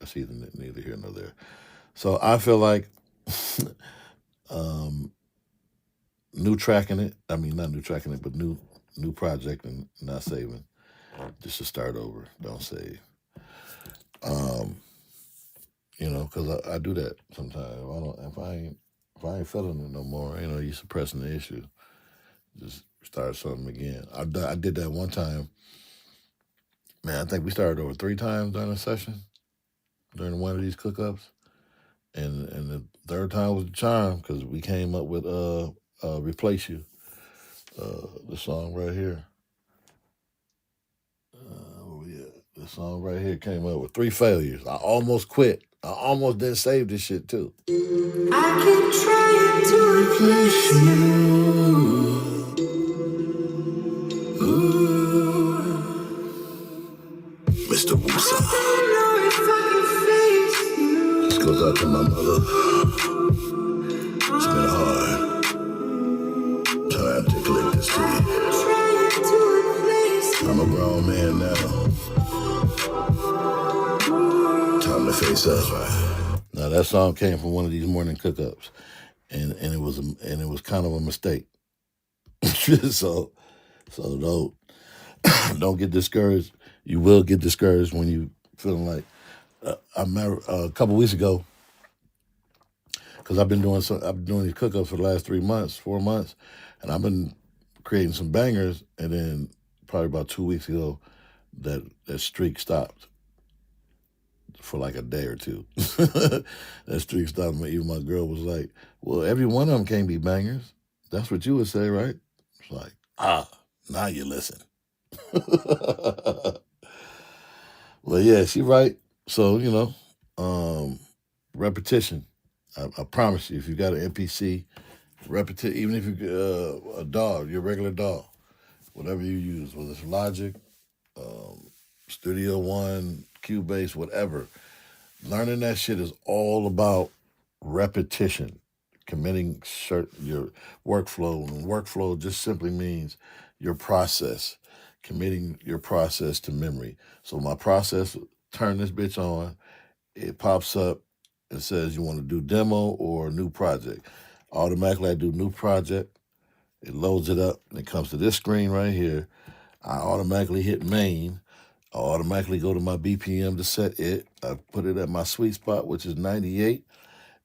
That's either neither here nor there. So I feel like um, new tracking it. I mean, not new tracking it, but new project and not saving. Just to start over. Don't save. Um, because I do that sometimes. If I ain't feeling it no more, you suppressing the issue. Just start something again. I did that one time. Man, I think we started over 3 times during a session, during one of these cook-ups. And the third time was the charm because we came up with Replace You, the song right here. The song right here came up with 3 failures. I almost quit. I almost didn't save this shit too. I keep trying to replace you. Ooh. Mista Woosaa. This goes out to my mother. It's been hard trying to articulate this to you. I'm a grown man now. Time to face up. Now that song came from one of these morning cook-ups, and it was kind of a mistake. so don't get discouraged. You will get discouraged when you feeling like. I remember a couple weeks ago, because I've been doing these cook-ups for the last 4 months, and I've been creating some bangers, and then probably about 2 weeks ago, that streak stopped for like a day or two. That streak stopped. Even my girl was like, well, every one of them can't be bangers. That's what you would say, right? It's like, now you listen. Well, yeah, she right. So, repetition. I promise you, if you got an MPC, repetition, even if you a DAW, your regular DAW, whatever you use, whether it's Logic, Studio One, Cubase, whatever, learning that shit is all about repetition, committing your workflow. And workflow just simply means your process, committing your process to memory. So my process, turn this bitch on, it pops up and says you want to do demo or new project. Automatically I do new project. It loads it up and it comes to this screen right here. I automatically hit main. I automatically go to my BPM to set it. I put it at my sweet spot, which is 98,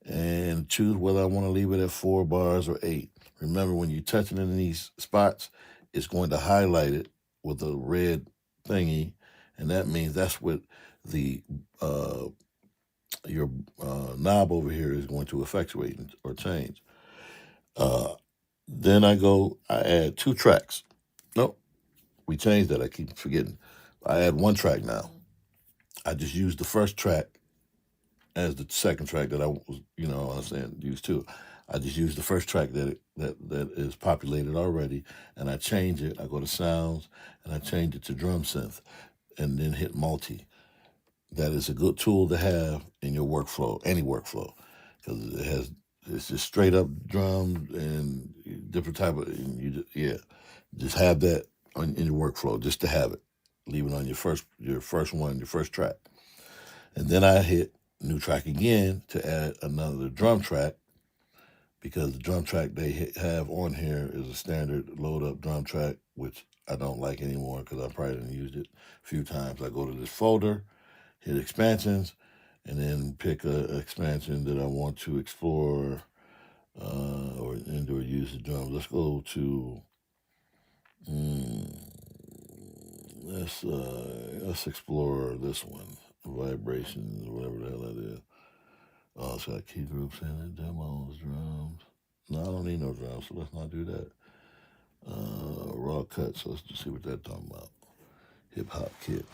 and choose whether I want to leave it at 4 bars or 8. Remember, when you're touching in these spots, it's going to highlight it with a red thingy, and that means that's what the your knob over here is going to effectuate or change. Then I add 2 tracks. Nope, we changed that. I keep forgetting. I add 1 track now. I just use the first track as the second track that I was, I'm saying used to. I just use the first track that is populated already, and I change it. I go to sounds, and I change it to drum synth, and then hit multi. That is a good tool to have in your workflow, any workflow, because it's just straight up drums and different type of, just have that in your workflow, just to have it. Leave it on your first track. And then I hit new track again to add another drum track, because the drum track they have on here is a standard load up drum track, which I don't like anymore because I probably didn't use it a few times. I go to this folder, hit expansions, and then pick an expansion that I want to explore or use the drums. Let's go to let's explore this one, vibrations or whatever the hell that is. Oh, it's got key groups in it, demos, drums. No, I don't need no drums, so let's not do that. Raw cuts, so let's just see what that's talking about. Hip hop kit.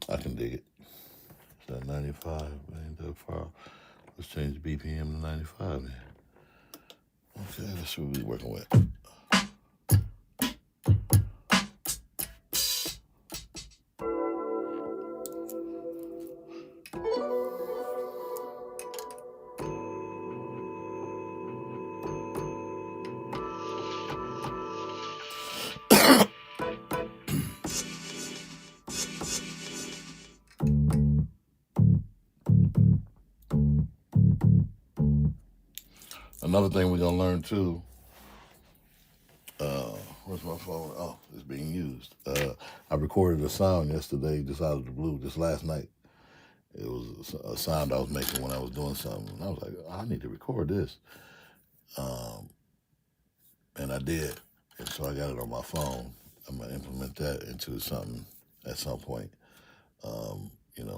I can dig it. Is that 95? AM to 95 then. Okay, let's see what we're working with. Another thing we're going to learn too, where's my phone? Oh, it's being used. I recorded a sound yesterday, just out of the blue, just last night. It was a sound I was making when I was doing something. And I was like, I need to record this. And I did. And so I got it on my phone. I'm going to implement that into something at some point.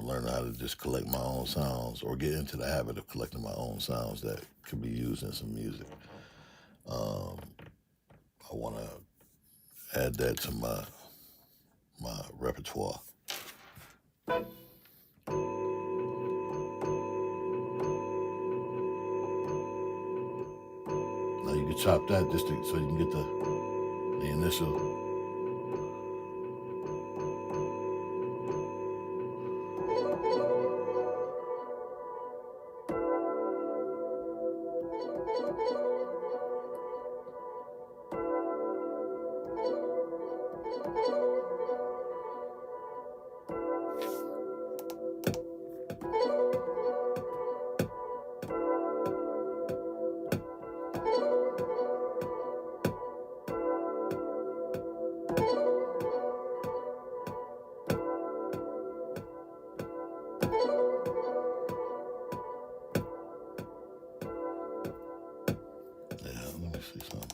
Learn how to just collect my own sounds or get into the habit of collecting my own sounds that could be used in some music. I want to add that to my repertoire. Now you can chop that just so you can get the initial. Let me see something.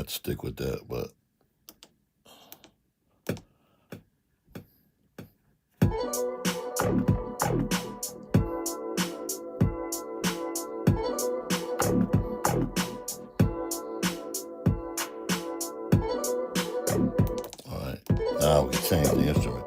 not stick with that, but all right. Now we can change the instrument.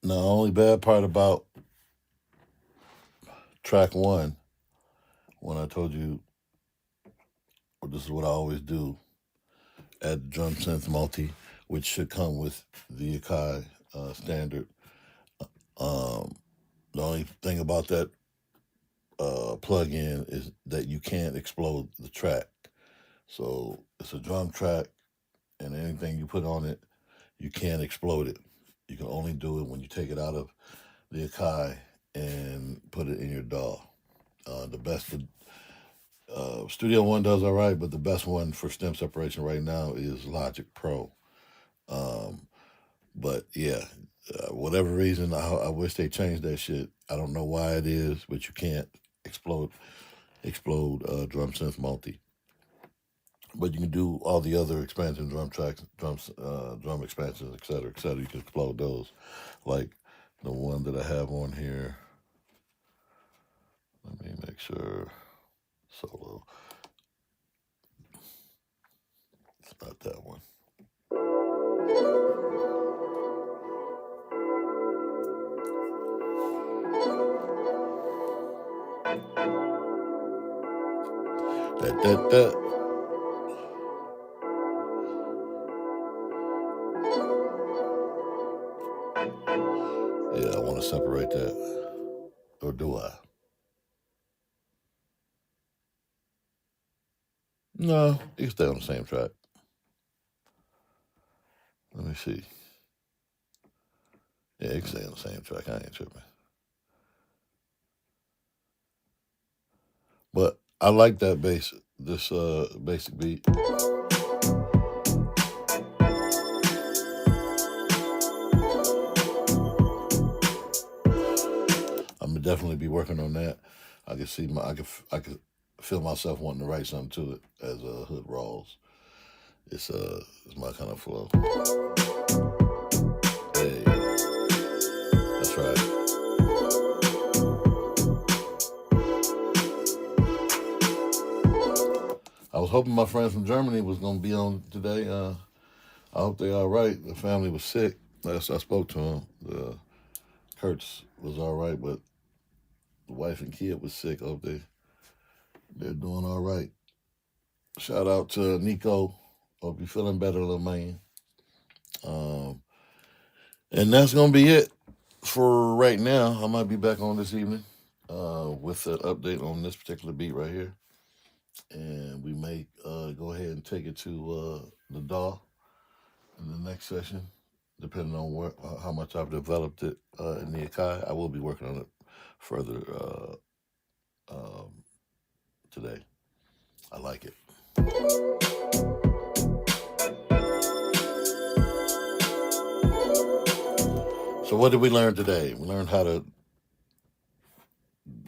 Now, the only bad part about track one, when I told you, well, this is what I always do, add the drum synth multi, which should come with the Akai standard. Um, the only thing about that plug-in is that you can't explode the track. So it's a drum track, and anything you put on it, you can't explode it. You can only do it when you take it out of the Akai and put it in your DAW. The best Studio One does all right, but the best one for stem separation right now is Logic Pro. Um, but yeah, whatever reason, I wish they changed that shit. I don't know why it is, but you can't explode drum synth multi. But you can do all the other expansion drum tracks, drum expansions, et cetera, et cetera. You can explode those, like the one that I have on here. Let me make sure. Solo. It's not that one. That. Yeah, I want to separate that. Or do I? No, you can stay on the same track. Let me see. Yeah, you can stay on the same track. I ain't tripping. But I like that this basic beat. I'm gonna definitely be working on that. I can see I could feel myself wanting to write something to it as Hood rolls. It's my kind of flow. Hey, that's right. I was hoping my friends from Germany was gonna be on today. I hope they all right. The family was sick. Last I spoke to him, the Kurtz was all right, but the wife and kid was sick. I hope they're doing all right. Shout out to Nico. Hope you're feeling better, little man. Um, and that's gonna be it for right now. I might be back on this evening with an update on this particular beat right here, and we may go ahead and take it to the DAW in the next session, depending on how much I've developed it in the Akai. I will be working on it further um, today. I like it. So what did we learn today? We learned how to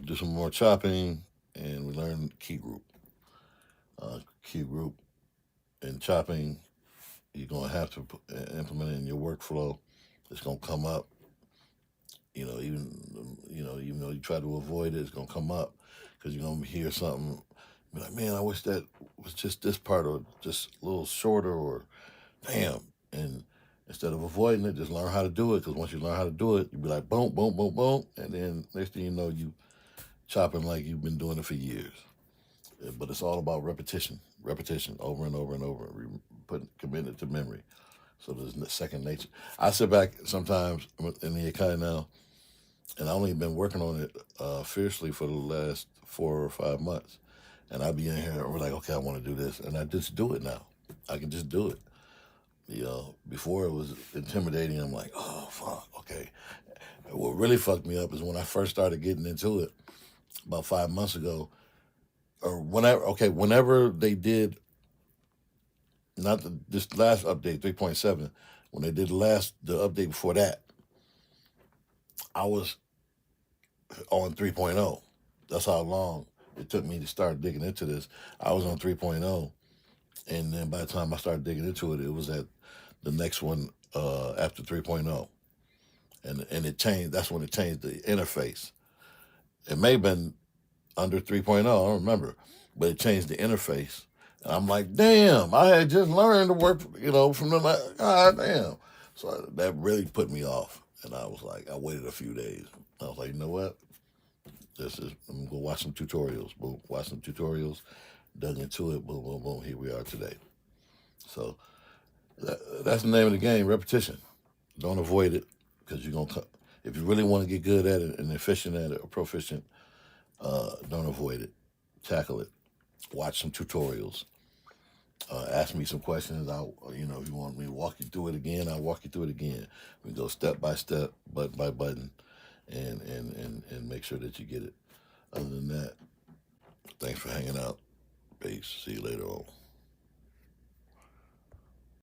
do some more chopping, and we learned key group. Key group and chopping, you're gonna have to implement it in your workflow. It's gonna come up. Even though you try to avoid it, it's gonna come up because you're gonna hear something. Be like, man, I wish that was just this part or just a little shorter or damn. And instead of avoiding it, just learn how to do it. Because once you learn how to do it, you'll be like boom, boom, boom, boom, and then next thing you know, you chopping like you've been doing it for years. But it's all about repetition, over and over and over, committing it to memory. So there's second nature. I sit back sometimes in the Akai now, and I've only been working on it fiercely for the last 4 or 5 months. And I be in here, and we're like, okay, I want to do this, and I just do it now. I can just do it. Before it was intimidating. I'm like, oh fuck, okay. And what really fucked me up is when I first started getting into it about 5 months ago, or whenever they did, not this last update 3.7, when they did the update before that, I was on 3.0. That's how long it took me to start digging into this. I was on 3.0, and then by the time I started digging into it, it was at the next one after 3.0. And it changed. That's when it changed the interface. It may have been under 3.0, I don't remember, but it changed the interface. And I'm like, damn, I had just learned to work, from the God damn. So that really put me off. And I was like, I waited a few days. I was like, you know what? I'm gonna go watch some tutorials. Boom, watch some tutorials. Dug into it. Boom, boom, boom. Here we are today. So that's the name of the game: repetition. Don't avoid it because you're gonna. If you really want to get good at it and efficient at it or proficient, don't avoid it. Tackle it. Watch some tutorials. Ask me some questions. If you want me to walk you through it again, I'll walk you through it again. We go step by step, button by button, and make sure that you get it. Other than that, thanks for hanging out. Peace. See you later on.